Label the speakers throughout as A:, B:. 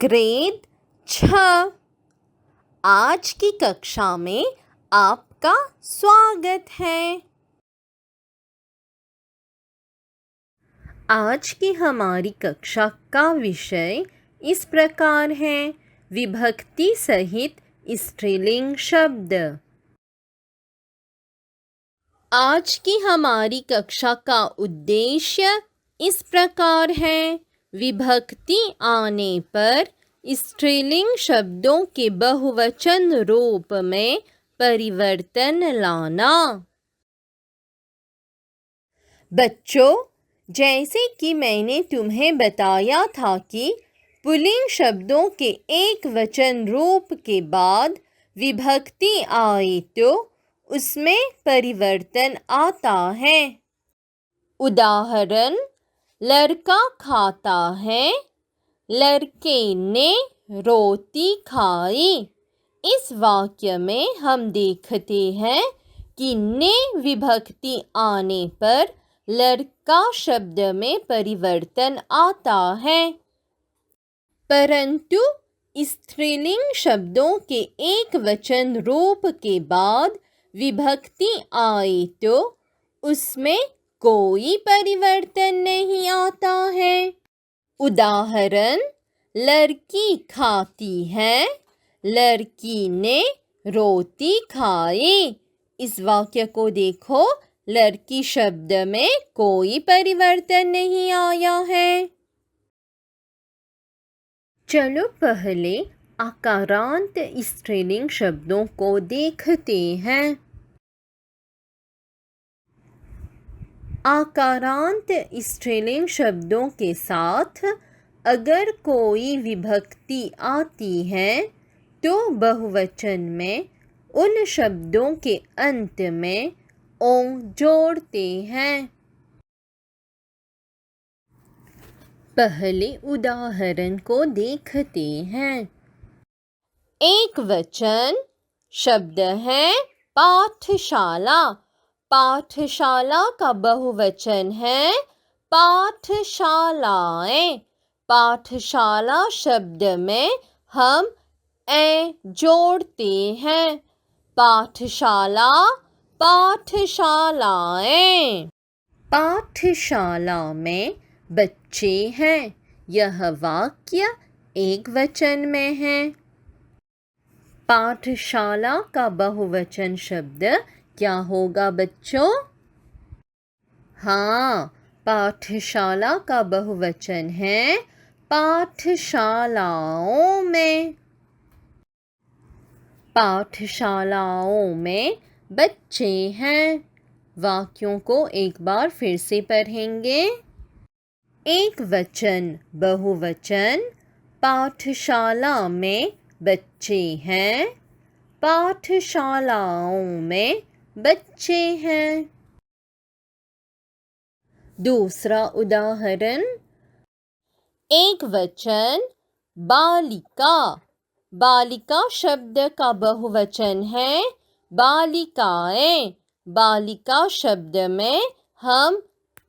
A: Grade 6। आज की कक्षा में आपका स्वागत है। आज की हमारी कक्षा का विषय इस प्रकार है: विभक्ति सहित स्त्रीलिंग शब्द। आज की हमारी कक्षा का उद्देश्य इस प्रकार है: विभक्ति आने पर स्त्रीलिंग शब्दों के बहुवचन रूप में परिवर्तन लाना। बच्चों, जैसे कि मैंने तुम्हें बताया था कि पुल्लिंग शब्दों के एक वचन रूप के बाद विभक्ति आए तो उसमें परिवर्तन आता है। उदाहरण: लड़का खाता है, लड़के ने रोटी खाई। इस वाक्य में हम देखते हैं कि ने विभक्ति आने पर लड़का शब्द में परिवर्तन आता है, परंतु स्त्रीलिंग शब्दों के एक वचन रूप के बाद विभक्ति आए तो उसमें कोई परिवर्तन नहीं आता है। उदाहरण: लड़की खाती है, लड़की ने रोटी खाई। इस वाक्य को देखो, लड़की शब्द में कोई परिवर्तन नहीं आया है। चलो पहले आकारांत स्त्रीलिंग शब्दों को देखते हैं। आकारांत स्त्रीलिंग शब्दों के साथ अगर कोई विभक्ति आती है तो बहुवचन में उन शब्दों के अंत में ओ जोड़ते हैं। पहले उदाहरण को देखते हैं। एक वचन शब्द है पाठशाला। पाठशाला का बहुवचन है पाठशालाएं। पाठशाला शब्द में हम ए जोड़ते हैं। पाठशाला, पाठशालाएं। पाठशाला में बच्चे हैं। यह वाक्य एक वचन में है। पाठशाला का बहुवचन शब्द क्या होगा बच्चों? हाँ, पाठशाला का बहुवचन है पाठशालाओं में। पाठशालाओं में बच्चे हैं। वाक्यों को एक बार फिर से पढ़ेंगे। एक वचन बहुवचन, पाठशाला में बच्चे हैं, पाठशालाओं में बच्चे हैं। दूसरा उदाहरण, एक वचन बालिका। बालिका शब्द का बहुवचन है बालिकाएं। बालिका शब्द में हम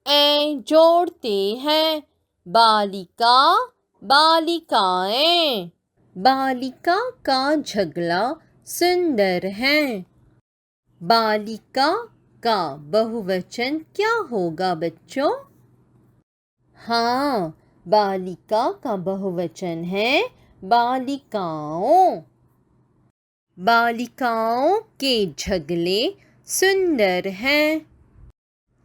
A: ए जोड़ते हैं। बालिका, बालिकाएं। बालिका का झगला सुंदर है। बालिका का बहुवचन क्या होगा बच्चों? हाँ, बालिका का बहुवचन है बालिकाओं। बालिकाओं के झगले सुंदर हैं।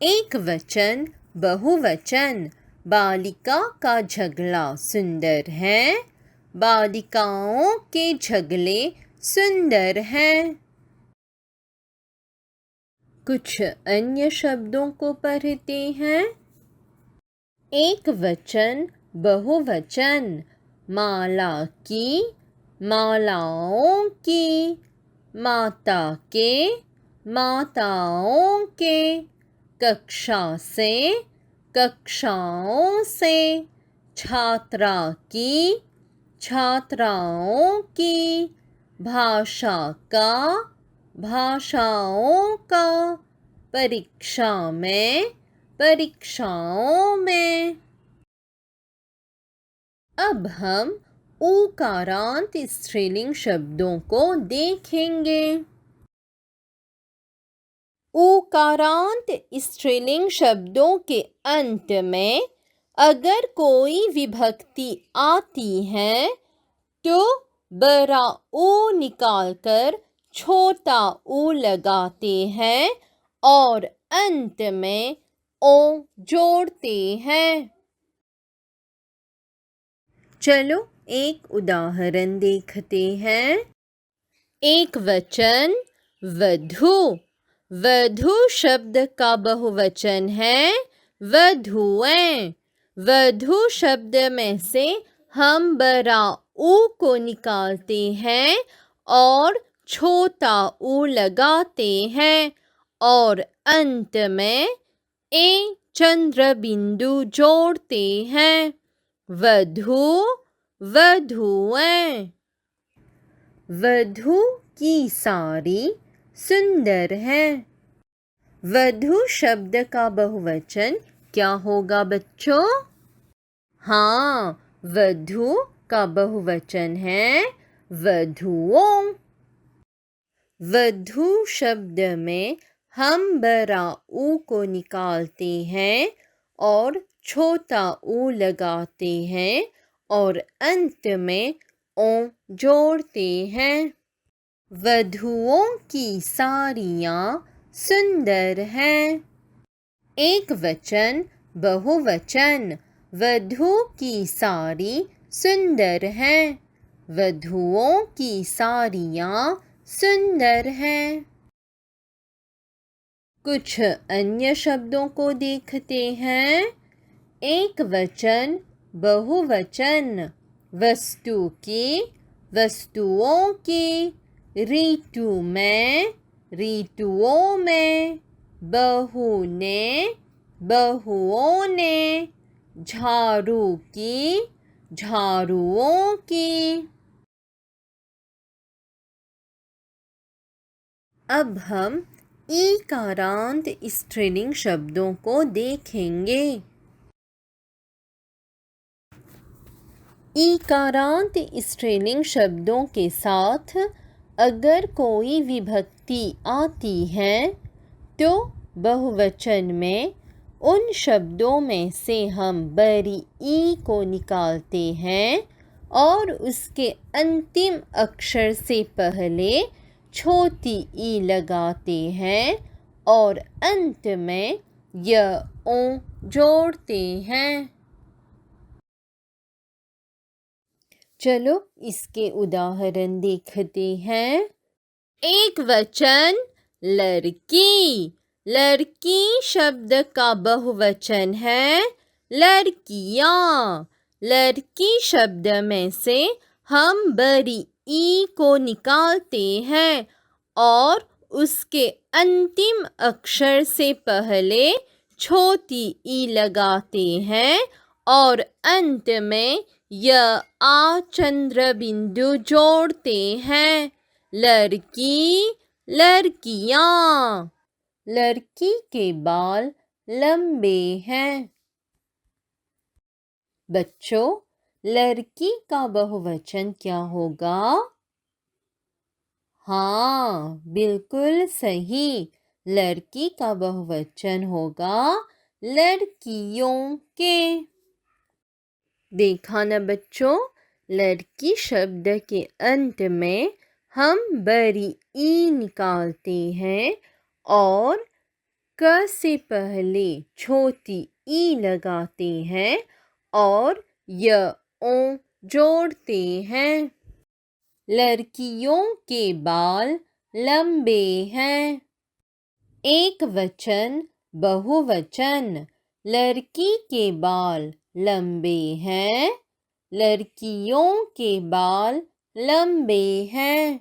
A: एक वचन बहुवचन, बालिका का झगला सुंदर है, बालिकाओं के झगले सुंदर हैं। कुछ अन्य शब्दों को पढ़ते हैं। एक वचन बहुवचन, माला की, मालाओं की, माता के, माताओं के, कक्षा से, कक्षाओं से, छात्रा की, छात्राओं की, भाषा का, भाषाओं का, परीक्षा में, परीक्षाओं में। अब हम ऊकारांत स्त्रीलिंग शब्दों को देखेंगे। ऊकारांत स्त्रीलिंग शब्दों के अंत में अगर कोई विभक्ति आती है तो बड़ा ऊ निकालकर छोटा ऊ लगाते हैं और अंत में ओ जोड़ते हैं। चलो एक उदाहरण देखते हैं। एक वचन वधू। वधू शब्द का बहुवचन है वधुएं। वधू शब्द में से हम बड़ा ऊ को निकालते हैं और छोटा ऊ लगाते हैं और अंत में ए चंद्र बिंदु जोड़ते हैं। वधू, वधुएं। वधू की साड़ी सुंदर है। वधू शब्द का बहुवचन क्या होगा बच्चों? हाँ, वधू का बहुवचन है वधुओं। वधू शब्द में हम बड़ा ऊ को निकालते हैं और छोटा ऊ लगाते हैं और अंत में ओ जोड़ते हैं। वधुओं की साड़ियाँ सुंदर हैं। एक वचन बहुवचन। वधू की साड़ी सुंदर है। वधुओं की साड़ियाँ सुंदर हैं। कुछ अन्य शब्दों को देखते हैं। एक वचन बहुवचन। वस्तु की, वस्तुओं की, ऋतु में, ऋतुओं में, बहू ने, बहुओं ने, झाड़ू की, झाड़ुओं की। अब हम ईकारांत स्त्रीलिंग शब्दों को देखेंगे। ईकारांत स्त्रीलिंग शब्दों के साथ अगर कोई विभक्ति आती है तो बहुवचन में उन शब्दों में से हम बड़ी ई को निकालते हैं और उसके अंतिम अक्षर से पहले छोटी ई लगाते हैं और अंत में य ओ जोड़ते हैं। चलो इसके उदाहरण देखते हैं। एक वचन लड़की। लड़की शब्द का बहुवचन है लड़कियाँ। लड़की शब्द में से हम बड़ी ई को निकालते हैं और उसके अंतिम अक्षर से पहले छोटी ई लगाते हैं और अंत में य आ चंद्र बिंदु जोड़ते हैं। लड़की, लड़कियाँ। लड़की के बाल लंबे हैं। बच्चों, लड़की का बहुवचन क्या होगा? हाँ, बिल्कुल सही। लड़की का बहुवचन होगा लड़कियों के। देखा ना बच्चों, लड़की शब्द के अंत में हम बड़ी ई निकालते हैं और क से पहले छोटी ई लगाते हैं और य ओ जोड़ते हैं। लड़कियों के बाल लंबे हैं। एक वचन बहुवचन। लड़की के बाल लंबे हैं। लड़कियों के बाल लंबे हैं।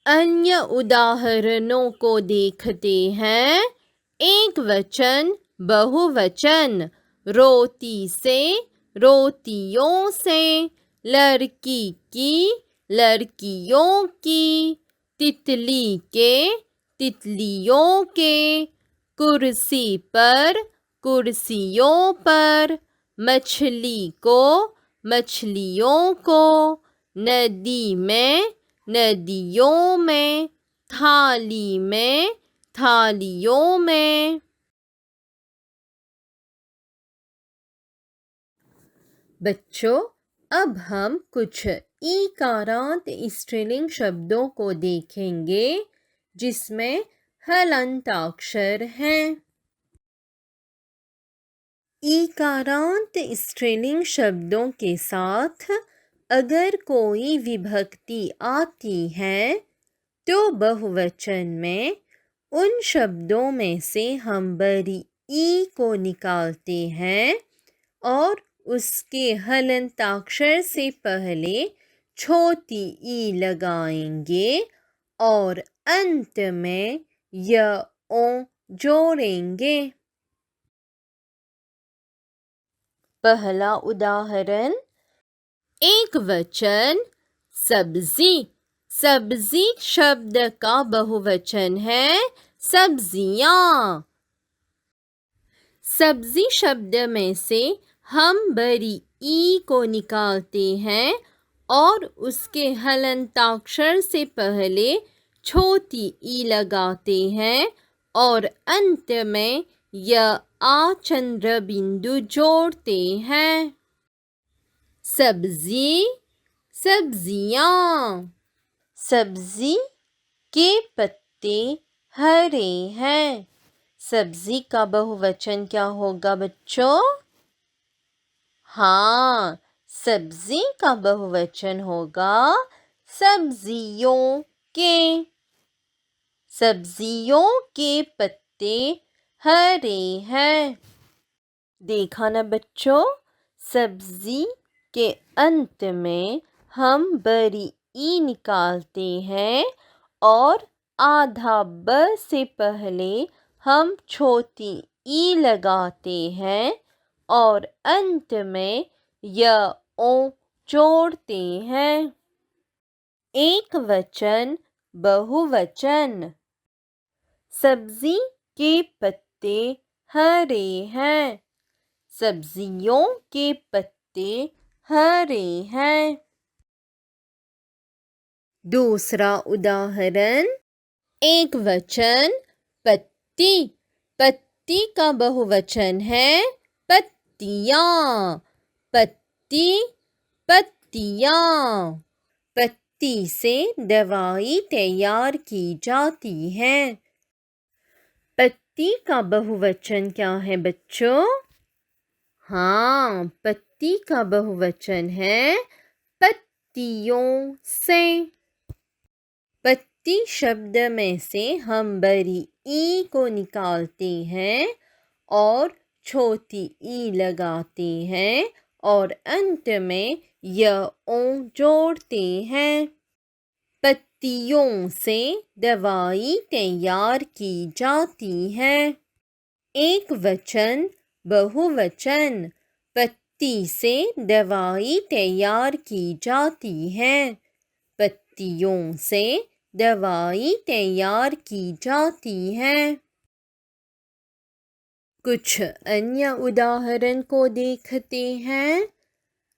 A: अन्य उदाहरणों को देखते हैं। एक वचन, बहुवचन। रोटी से, रोटियों से। लड़की की, लड़कियों की। तितली के, तितलियों के। कुर्सी पर, कुर्सियों पर। मछली को, मछलियों को। नदी में, नदियों में। थाली में, थालियों में। बच्चों, अब हम कुछ ईकारांत स्त्रीलिंग शब्दों को देखेंगे जिसमें हलंताक्षर हैं। ईकारांत स्त्रीलिंग शब्दों के साथ अगर कोई विभक्ति आती है तो बहुवचन में उन शब्दों में से हम बड़ी ई को निकालते हैं और उसके हलंताक्षर से पहले छोटी ई लगाएंगे और अंत में य ओ जोड़ेंगे। पहला उदाहरण, एक वचन सब्जी। सब्जी शब्द का बहुवचन है सब्जियां। सब्जी शब्द में से हम बड़ी ई को निकालते हैं और उसके हलंताक्षर से पहले छोटी ई लगाते हैं और अंत में य आ चंद्र बिंदु जोड़ते हैं। सब्जी, सब्जियां। सब्जी के पत्ते हरे हैं। सब्जी का बहुवचन क्या होगा बच्चों? हाँ, सब्जी का बहुवचन होगा सब्जियों के। सब्जियों के पत्ते हरे हैं। देखा ना बच्चों, सब्जी के अंत में हम बड़ी ई निकालते हैं और आधा ब से पहले हम छोटी ई लगाते हैं और अंत में य ओ जोड़ते हैं। एक वचन, बहुवचन। सब्जी के पत्ते हरे हैं। सब्जियों के पत्ते हरे हैं। दूसरा उदाहरण, एक वचन पत्ती। पत्ती का बहुवचन है पत्तियां। पत्ती, पत्तियां। पत्ती से दवाई तैयार की जाती है। पत्ती का बहुवचन क्या है बच्चों? हाँ, पत्ती का बहुवचन है पत्तियों से। पत्ती शब्द में से हम बड़ी ई को निकालते हैं और छोटी ई लगाते हैं और अंत में य ओ जोड़ते हैं। पत्तियों से दवाई तैयार की जाती है। एक वचन, बहुवचन। पत्ती से दवाई तैयार की जाती है। पत्तियों से दवाई तैयार की जाती है। कुछ अन्य उदाहरण को देखते हैं।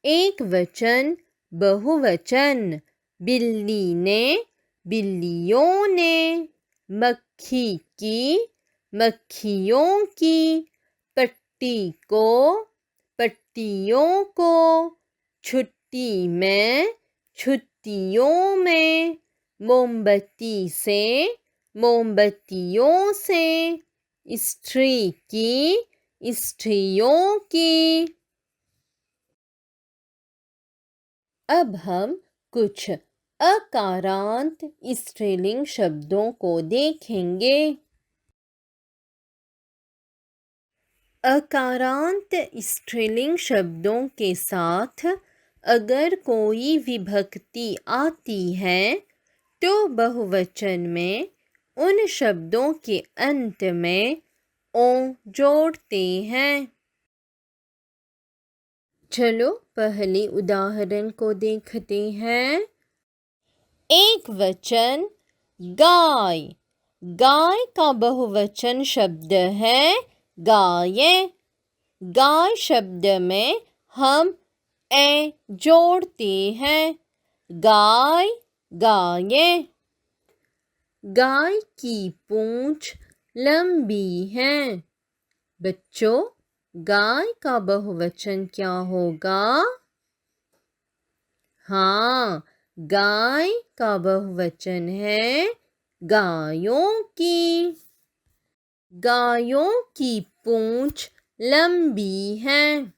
A: एक वचन, बहुवचन। बिल्ली ने, बिल्लियों ने। मक्खी की, मक्खियों की। पट्टी को, पट्टियों को। छुट्टी में, छुट्टियों में। मोमबत्ती से, मोमबत्तियों से। स्त्री की, स्त्रियों की। अब हम कुछ अकारांत स्त्रीलिंग शब्दों को देखेंगे। अकारांत स्त्रीलिंग शब्दों के साथ अगर कोई विभक्ति आती है तो बहुवचन में उन शब्दों के अंत में ओ जोड़ते हैं। चलो पहले उदाहरण को देखते हैं। एक वचन गाय। गाय का बहुवचन शब्द है गाय। गाय शब्द में हम ए जोड़ते हैं। गाय गाये। गाय की पूंछ लंबी है। बच्चों, गाय का बहुवचन क्या होगा? हाँ, गाय का बहुवचन है गायों की। गायों की पूंछ लंबी है।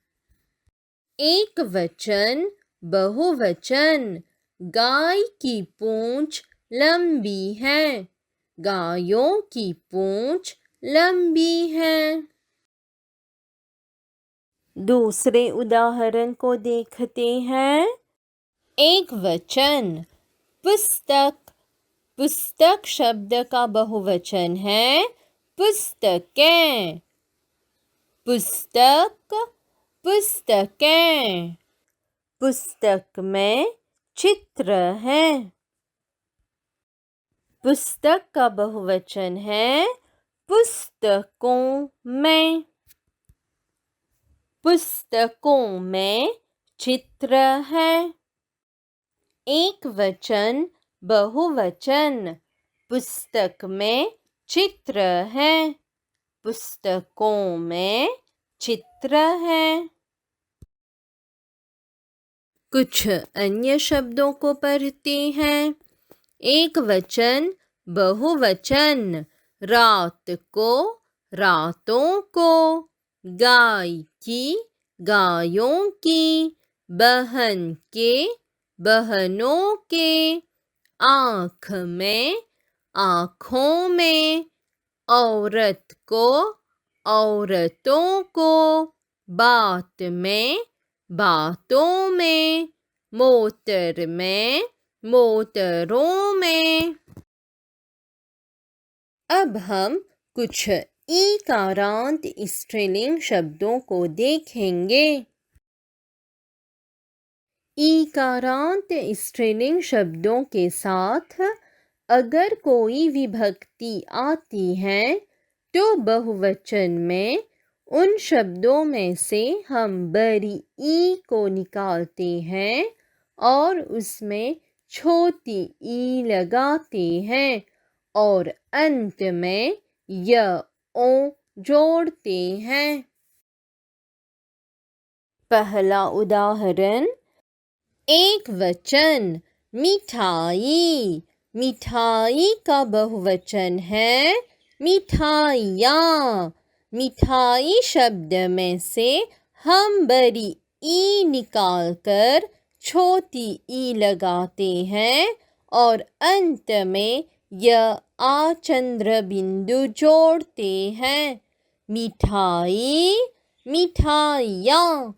A: एक वचन बहुवचन गाय की पूंछ लंबी है। गायों की पूंछ लंबी है। दूसरे उदाहरण को देखते हैं। एक वचन पुस्तक। पुस्तक शब्द का बहुवचन है पुस्तकें। पुस्तक पुस्तकें। पुस्तक में चित्र है। पुस्तक का बहुवचन है पुस्तकों में। पुस्तकों में चित्र है। एक वचन बहुवचन पुस्तक में चित्र है। पुस्तकों में चित्र है। कुछ अन्य शब्दों को पढ़ते हैं। एक वचन बहुवचन रात को रातों को। गाय की गायों की। बहन के बहनों के। आँख में आँखों में। औरत को औरतों को। बात में बातों में। मोटर में मोटरों में। अब हम कुछ ईकारांत स्त्रीलिंग शब्दों को देखेंगे। ईकारांत स्त्रीलिंग शब्दों के साथ अगर कोई विभक्ति आती है तो बहुवचन में उन शब्दों में से हम बड़ी ई को निकालते हैं और उसमें छोटी ई लगाते हैं और अंत में य ओ जोड़ते हैं। पहला उदाहरण। एक वचन मिठाई। मिठाई का बहुवचन है मिठाइयाँ। मिठाई शब्द में से हम बड़ी ई निकालकर छोटी ई लगाते हैं और अंत में यह आचंद्र बिंदु जोड़ते हैं। मिठाई मिठाइयाँ।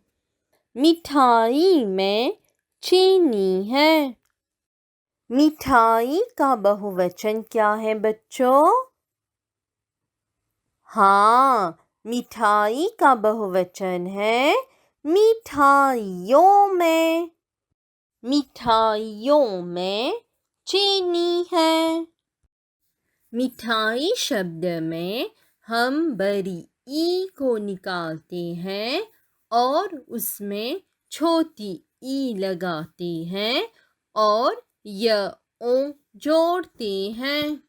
A: मिठाई में चीनी है। मिठाई का बहुवचन क्या है बच्चों? हाँ, मिठाई का बहुवचन है मिठाइयों में। मिठाइयों में चीनी है। मिठाई शब्द में हम बड़ी ई को निकालते हैं और उसमें छोटी ई लगाते हैं और य ओ जोड़ते हैं।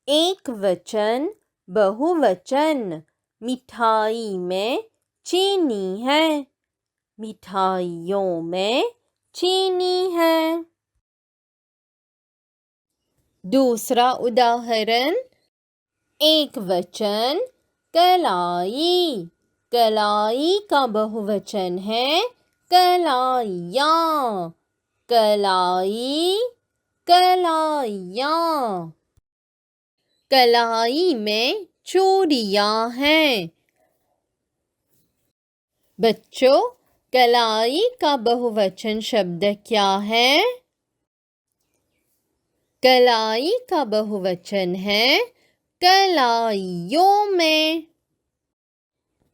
A: एक वचन बहुवचन मिठाई में चीनी है। मिठाइयों में चीनी है। दूसरा उदाहरण। एक वचन कलाई। कलाई का बहुवचन है कलाइयाँ। कलाई कलाइयाँ। कलाई में चूड़ियाँ हैं। बच्चों, कलाई का बहुवचन शब्द क्या है? कलाई का बहुवचन है कलाइयों में।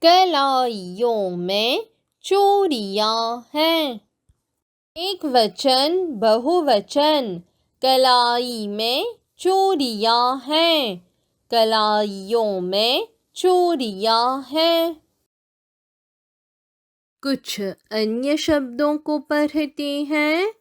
A: कलाइयों में चूड़ियाँ हैं। एक वचन बहुवचन कलाई में चूड़ियाँ हैं। कलाइयों में चूड़ियाँ हैं। कुछ अन्य शब्दों को पढ़ते हैं।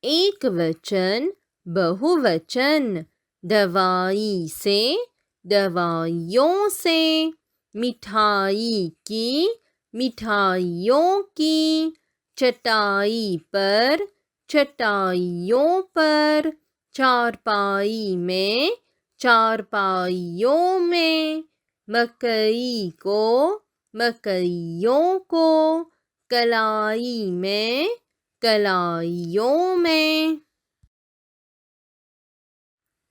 A: एक वचन बहुवचन दवाई से, दवाइयों से, मिठाई की, मिठाइयों की, चटाई पर, चटाइयों पर, चारपाई में, चारपाइयों में, मकई को, मकइयों को, कलाई में, कलाइयों में।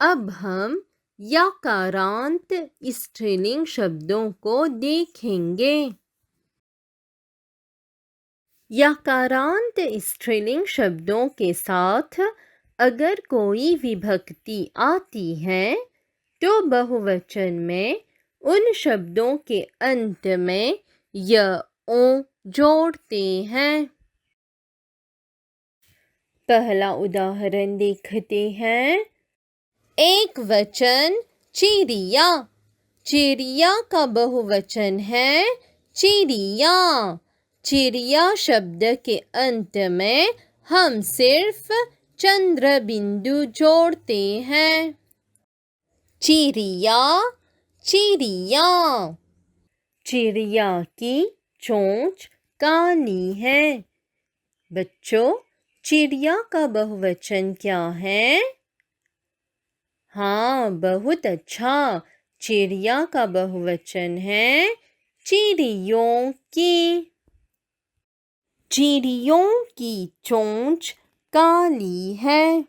A: अब हम यकारांत स्त्रीलिंग शब्दों को देखेंगे। यकारांत स्त्रीलिंग शब्दों के साथ अगर कोई विभक्ति आती है तो बहुवचन में उन शब्दों के अंत में य ओ जोड़ते हैं। पहला उदाहरण देखते हैं। एक वचन चिड़िया। चिड़िया का बहुवचन है चिड़िया। चिड़िया शब्द के अंत में हम सिर्फ चंद्र बिंदु जोड़ते हैं। चिड़िया, चिड़िया। चिड़िया की चोंच काली है। बच्चों, चिड़िया का बहुवचन क्या है? हाँ, बहुत अच्छा। चिड़िया का बहुवचन है चिड़ियों की। चिड़ियों की चोंच काली है।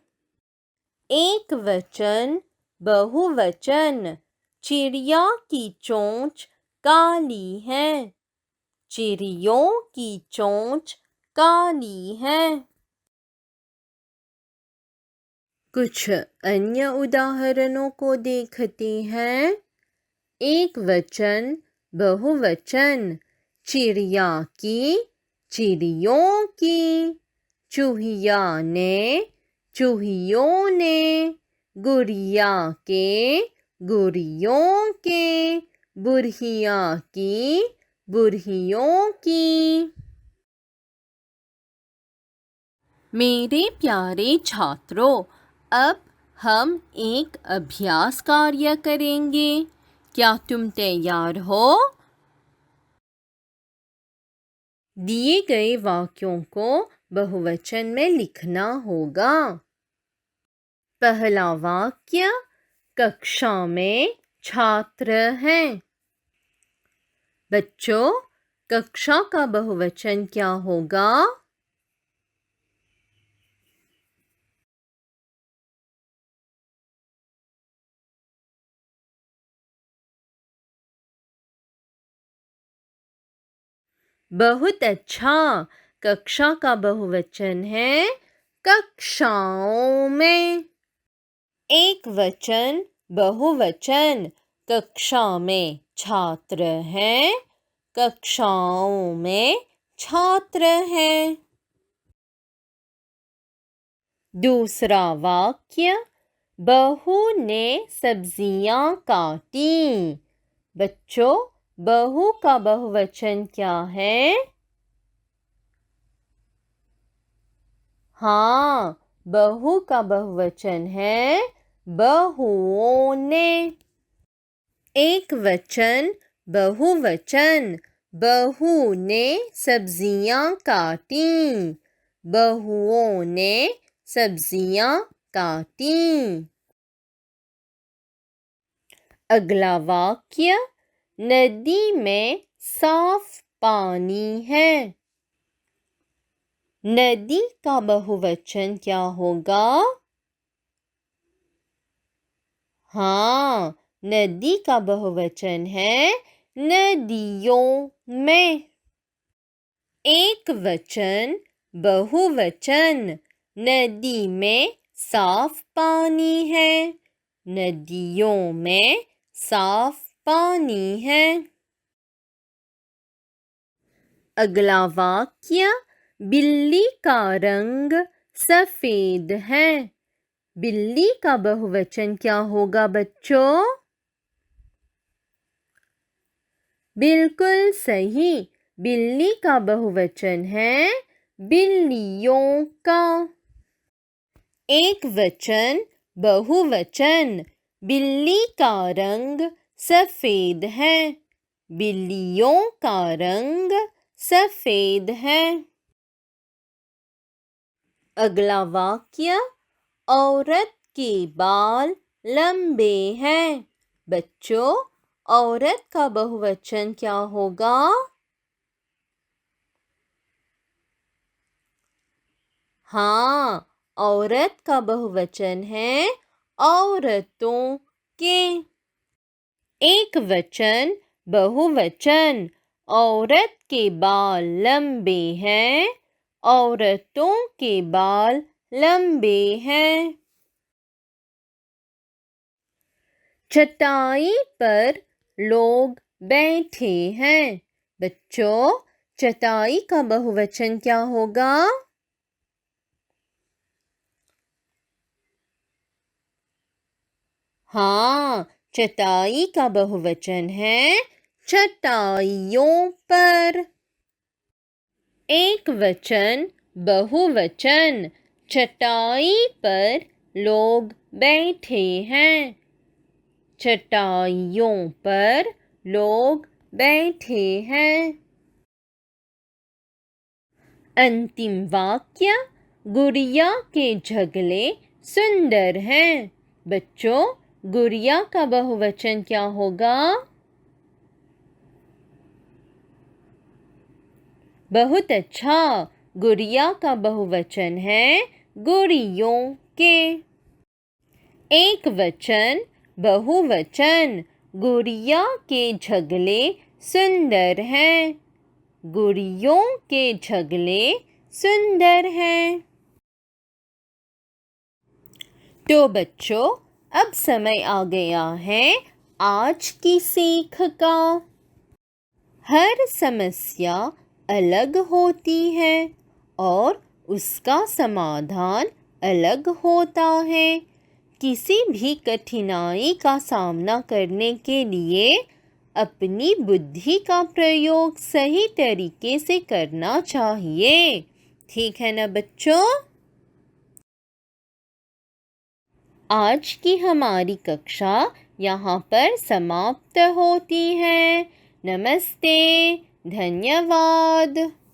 A: एक वचन बहुवचन चिड़िया की चोंच काली है। चिड़ियों की चोंच काली है। कुछ अन्य उदाहरणों को देखते हैं। एक वचन बहुवचन चिड़िया की, चिड़ियों की, चूहिया ने, चूहियों ने, गुड़िया के, गुड़ियों के, बुढ़िया की, बुढ़ियों की। मेरे प्यारे छात्रों, अब हम एक अभ्यास कार्य करेंगे। क्या तुम तैयार हो? दिए गए वाक्यों को बहुवचन में लिखना होगा। पहला वाक्य, कक्षा में छात्र हैं। बच्चों, कक्षा का बहुवचन क्या होगा? बहुत अच्छा। कक्षा का बहुवचन है कक्षाओं में। एक वचन बहुवचन कक्षा में छात्र हैं। कक्षाओं में छात्र हैं। दूसरा वाक्य, बहू ने सब्जियां काटी। बच्चों, बहू का बहुवचन क्या है? हाँ, बहू का बहुवचन है बहुओं ने। एक वचन बहुवचन बहू ने सब्जियां काटी। बहुओं ने सब्जियां काटी। अगला वाक्य, नदी में साफ पानी है। नदी का बहुवचन क्या होगा? हाँ, नदी का बहुवचन है नदियों में। एक वचन बहुवचन नदी में साफ पानी है। नदियों में साफ पानी है। अगला वाक्य, बिल्ली का रंग सफेद है। बिल्ली का बहुवचन क्या होगा बच्चों? बिल्कुल सही, बिल्ली का बहुवचन है बिल्लियों का। एक वचन बहुवचन, बिल्ली का रंग सफेद है। बिल्लियों का रंग सफेद है। अगला वाक्य, औरत के बाल लंबे हैं। बच्चों, औरत का बहुवचन क्या होगा? हाँ, औरत का बहुवचन है औरतों के। एक वचन बहुवचन, औरत के बाल लंबे हैं। औरतों के बाल लंबे हैं। चटाई पर लोग बैठे हैं। बच्चों, चटाई का बहुवचन क्या होगा? हाँ, चटाई का बहुवचन है चटाइयों पर। एक वचन बहुवचन, चटाई पर लोग बैठे हैं। चटाइयों पर लोग बैठे हैं। अंतिम वाक्य, गुड़िया के झगले सुंदर हैं। बच्चों, गुड़िया का बहुवचन क्या होगा? बहुत अच्छा, गुड़िया का बहुवचन है गुड़ियों के। एक वचन बहुवचन, गुड़िया के झगले सुंदर हैं। गुड़ियों के झगले सुंदर हैं। तो बच्चों, अब समय आ गया है आज की सीख का। हर समस्या अलग होती है और उसका समाधान अलग होता है। किसी भी कठिनाई का सामना करने के लिए अपनी बुद्धि का प्रयोग सही तरीके से करना चाहिए। ठीक है ना बच्चों? आज की हमारी कक्षा यहाँ पर समाप्त होती है। नमस्ते, धन्यवाद।